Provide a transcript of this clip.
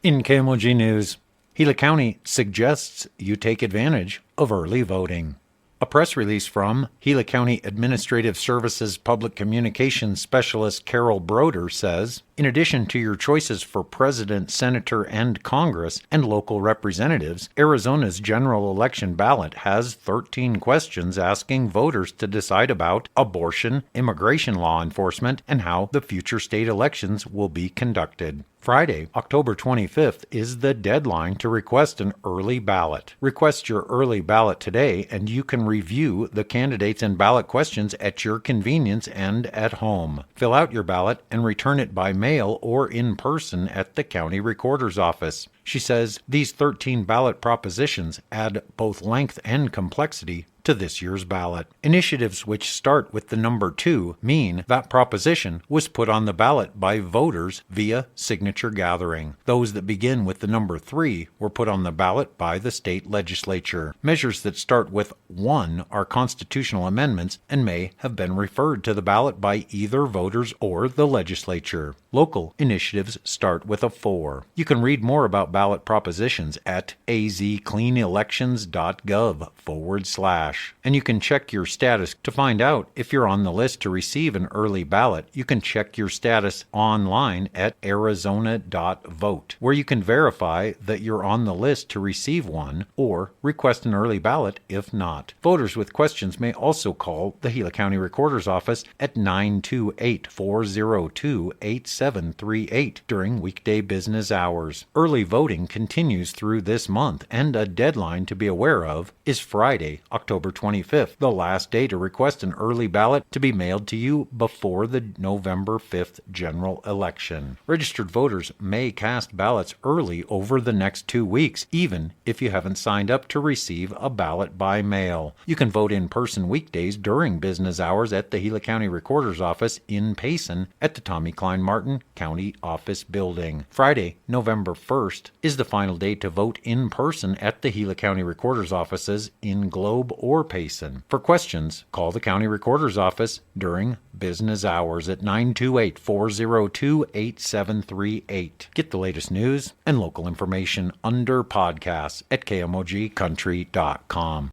In KMOG News, Gila County suggests you take advantage of early voting. A press release from Gila County Administrative Services Public Communications Specialist Carol Broder says, in addition to your choices for president, senator, and Congress and local representatives, Arizona's general election ballot has 13 questions asking voters to decide about abortion, immigration law enforcement, and how the future state elections will be conducted. Friday, October 25th, is the deadline to request an early ballot. Request your early ballot today, and you can review the candidates and ballot questions at your convenience and at home. Fill out your ballot and return it by mail or in person at the county recorder's office. She says these 13 ballot propositions add both length and complexity to this year's ballot. Initiatives which start with the number 2 mean that proposition was put on the ballot by voters via signature gathering. Those that begin with the number 3 were put on the ballot by the state legislature. Measures that start with 1 are constitutional amendments and may have been referred to the ballot by either voters or the legislature. Local initiatives start with a 4. You can read more about ballot propositions at azcleanelections.gov/. And you can check your status to find out if you're on the list to receive an early ballot. You can check your status online at arizona.vote, where you can verify that you're on the list to receive one or request an early ballot if not. Voters with questions may also call the Gila County Recorder's Office at 928-402-8738 during weekday business hours. Early voting continues through this month, and a deadline to be aware of is Friday, October 25th, the last day to request an early ballot to be mailed to you before the November 5th general election. Registered voters may cast ballots early over the next 2 weeks, even if you haven't signed up to receive a ballot by mail. You can vote in person weekdays during business hours at the Gila County Recorder's Office in Payson at the Tommy Klein Martin County Office Building. Friday, November 1st, is the final day to vote in person at the Gila County Recorder's Offices in Globe or Payson. For questions, call the County Recorder's Office during business hours at 928-402-8738. Get the latest news and local information under podcasts at kmogcountry.com.